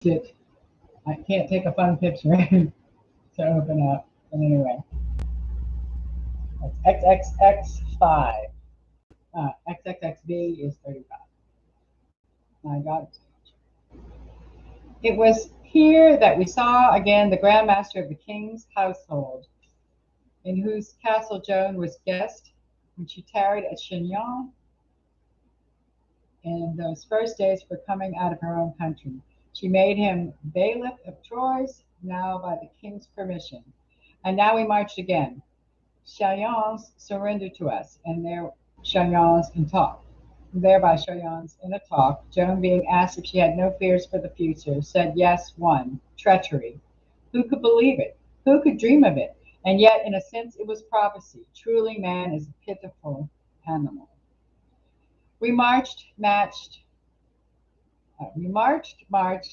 it. I can't take a fun picture to open up. But anyway, that's XXX5. XXXV is 35. I got it. It was here that we saw again the Grand Master of the King's household, in whose castle Joan was guest when she tarried at Chinon in those first days for coming out of her own country. She made him bailiff of Troyes, now by the king's permission. And now we marched again. Chalons surrendered to us, and there Chalons in talk. Thereby Chalons in a talk, Joan being asked if she had no fears for the future, said yes, one, treachery. Who could believe it? Who could dream of it? And yet, in a sense, it was prophecy. Truly, man is a pitiful animal. We marched, marched,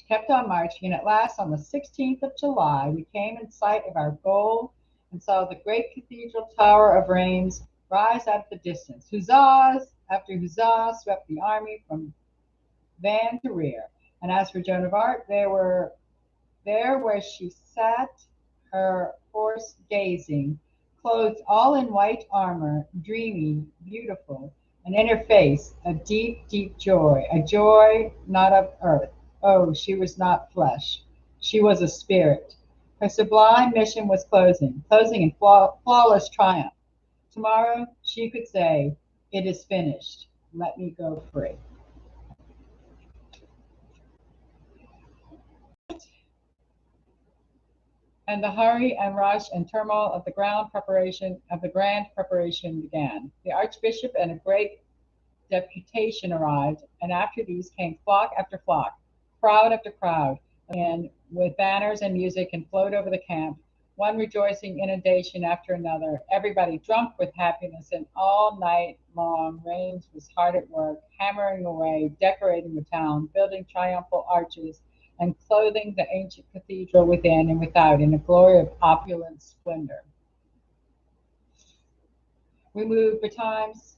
kept on marching, and at last, on the 16th of July, we came in sight of our goal and saw the great cathedral tower of Reims rise out of the distance. Huzzahs after huzzah swept the army from van to rear. And as for Joan of Arc, there where she sat, her horse gazing, clothed all in white armor, dreamy, beautiful, and in her face a deep, deep joy, a joy not of earth. Oh, she was not flesh. She was a spirit. Her sublime mission was closing in flawless triumph. Tomorrow she could say, "It is finished. Let me go free." And the hurry and rush and turmoil of the grand preparation began. The archbishop and a great deputation arrived, and after these came flock after flock, crowd after crowd, and with banners and music and flowed over the camp, one rejoicing inundation after another, everybody drunk with happiness, and all night long Reims was hard at work, hammering away, decorating the town, building triumphal arches, and clothing the ancient cathedral within and without in a glory of opulent splendor. We moved betimes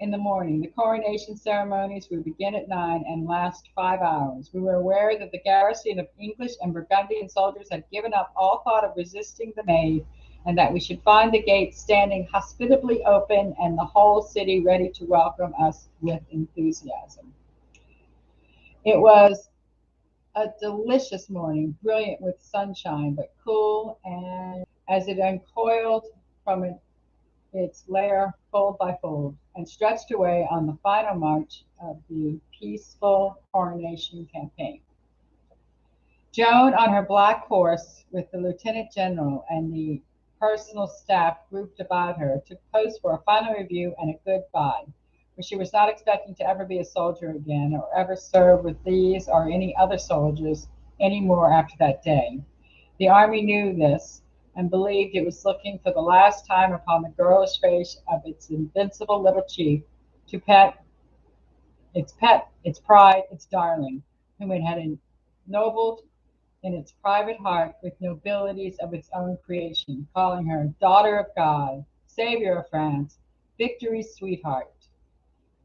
in the morning. The coronation ceremonies would begin at 9 and last 5 hours. We were aware that the garrison of English and Burgundian soldiers had given up all thought of resisting the Maid, and that we should find the gates standing hospitably open and the whole city ready to welcome us with enthusiasm. It was a delicious morning, brilliant with sunshine, but cool, and as it uncoiled from its lair fold by fold and stretched away on the final march of the peaceful coronation campaign. Joan, on her black horse, with the lieutenant general and the personal staff grouped about her, took post for a final review and a goodbye, for she was not expecting to ever be a soldier again, or ever serve with these or any other soldiers any more after that day. The army knew this, and believed it was looking for the last time upon the girlish face of its invincible little chief, to pet, its pride, its darling, whom it had ennobled in its private heart with nobilities of its own creation, calling her daughter of God, savior of France, victory's sweetheart,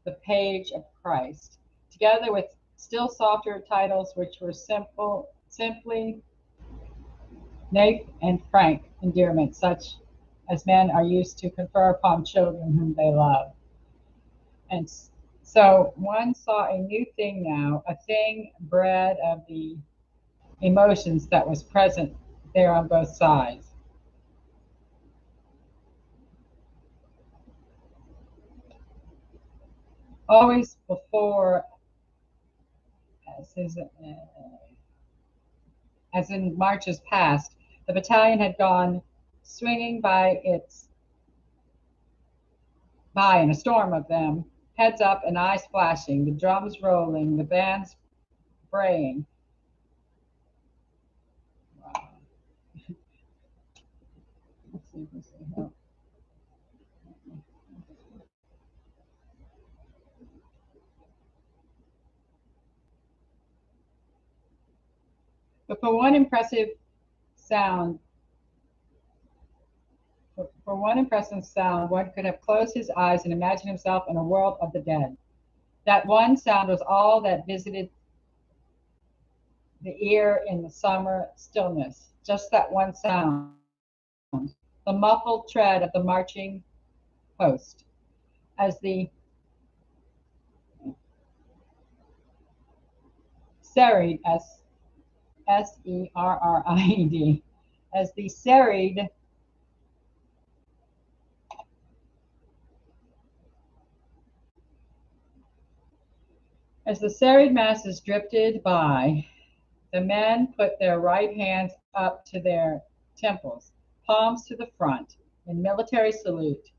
the page of Christ, together with still softer titles which were simply naïf and frank endearment, such as men are used to confer upon children whom they love. And so one saw a new thing now, a thing bred of the emotions that was present there on both sides. Always before, as in marches past, the battalion had gone swinging by in a storm of them, heads up and eyes flashing, the drums rolling, the bands braying. But for one impressive sound, one could have closed his eyes and imagined himself in a world of the dead. That one sound was all that visited the ear in the summer stillness. Just that one sound, the muffled tread of the marching host. As the serried, Serried, as the serried masses drifted by, the men put their right hands up to their temples, palms to the front, in military salute,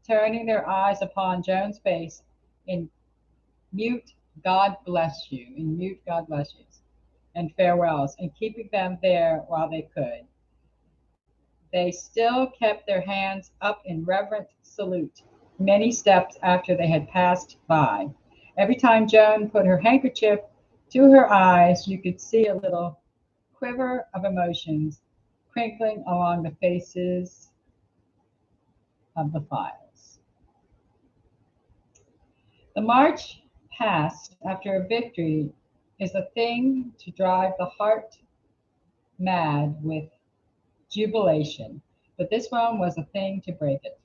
turning their eyes upon Joan's face in mute God bless you, and farewells, and keeping them there while they could. They still kept their hands up in reverent salute many steps after they had passed by. Every time Joan put her handkerchief to her eyes, you could see a little quiver of emotions crinkling along the faces of the files. The march past after a victory is a thing to drive the heart mad with jubilation, but this one was a thing to break it.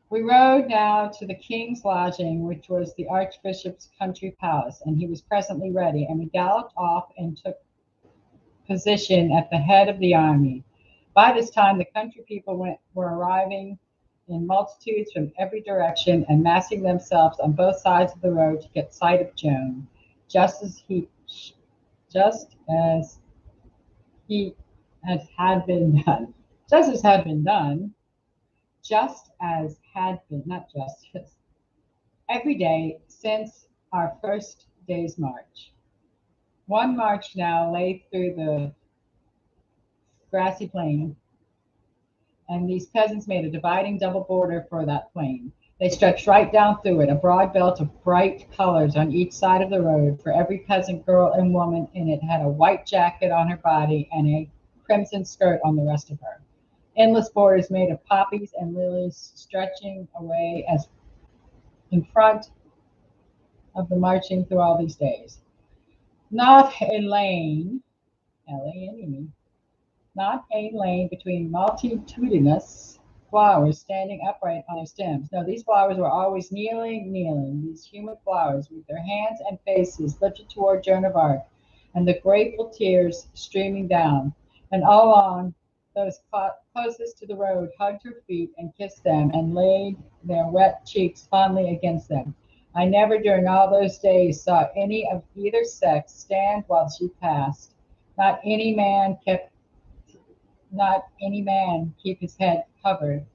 We rode now to the king's lodging, which was the archbishop's country palace, and he was presently ready, and we galloped off and took position at the head of the army. By this time, the country people were arriving in multitudes from every direction and massing themselves on both sides of the road to get sight of Joan, just as just as he had been done, just as had been done, just as had been, not just every day since our first day's march. One march now lay through the grassy plain, and these peasants made a dividing double border for that plain. They stretched right down through it, a broad belt of bright colors on each side of the road, for every peasant girl and woman in it had a white jacket on her body and a crimson skirt on the rest of her. Endless borders made of poppies and lilies stretching away as in front of the marching through all these days. Not a lane, L-A-N-E, not a lane between multitudinous flowers standing upright on their stems. No, these flowers were always kneeling, these human flowers with their hands and faces lifted toward Joan of Arc, and the grateful tears streaming down. And all along, those closest to the road hugged her feet and kissed them and laid their wet cheeks fondly against them. I never during all those days saw any of either sex stand while she passed. Not any man kept not any man keep his head covered.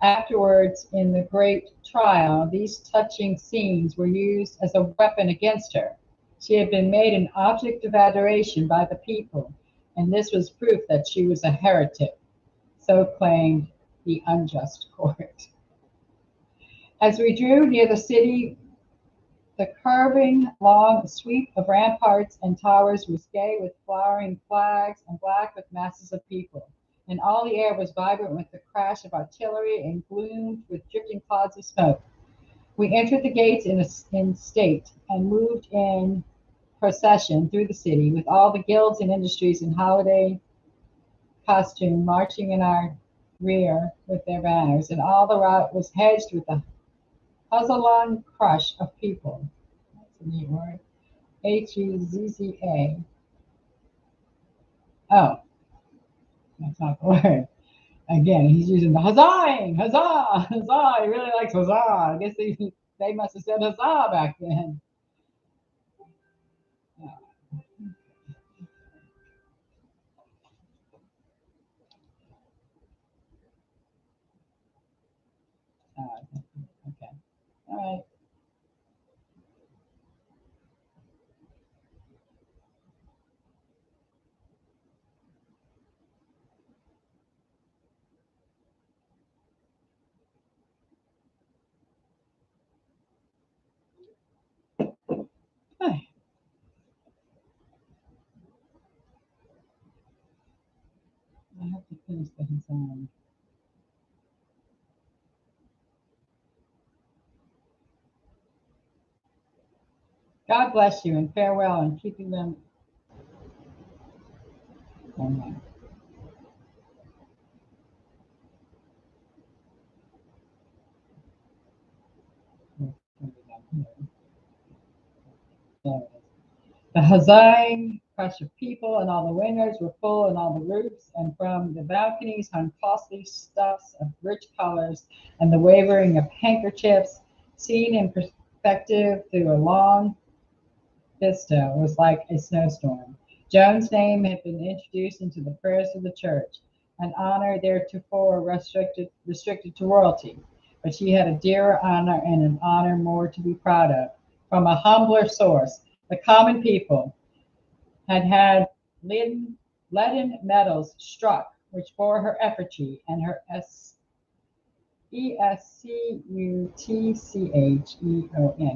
Afterwards, in the great trial, these touching scenes were used as a weapon against her. She had been made an object of adoration by the people, and this was proof that she was a heretic, so claimed the unjust court. As we drew near the city, the curving long sweep of ramparts and towers was gay with flowering flags and black with masses of people, and all the air was vibrant with the crash of artillery and gloomed with drifting clouds of smoke. We entered the gates in state and moved in procession through the city, with all the guilds and industries in holiday costume marching in our rear with their banners, and all the route was hedged with a huzzalang crush of people. That's a neat word. Huzza. Oh, that's not the word. Again, he's using the huzzahing, huzzah, huzzah. He really likes huzzah. I guess they must have said huzzah back then. Okay. All right. I have to finish the huzzah. God bless you and farewell and keeping them. Oh, no. There it is. The huzzaing crush of people, and all the windows were full, and all the roofs, and from the balconies hung costly stuffs of rich colors, and the wavering of handkerchiefs, seen in perspective through a long vista, was like a snowstorm. Joan's name had been introduced into the prayers of the church, an honor theretofore restricted to royalty, but she had a dearer honor and an honor more to be proud of. From a humbler source, the common people had leaden medals struck, which bore her effigy and her Escutcheon. I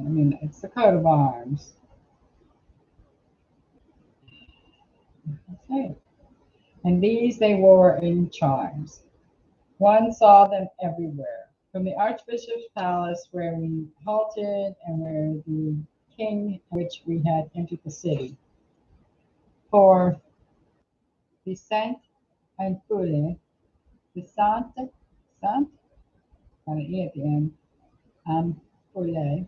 mean, it's the coat of arms. Okay. And these they wore in charms. One saw them everywhere, from the Archbishop's palace where we halted and where the king, which we had entered the city. For Vicente and Fouille, Vicente, Sant, got an E at the end, and Fouille,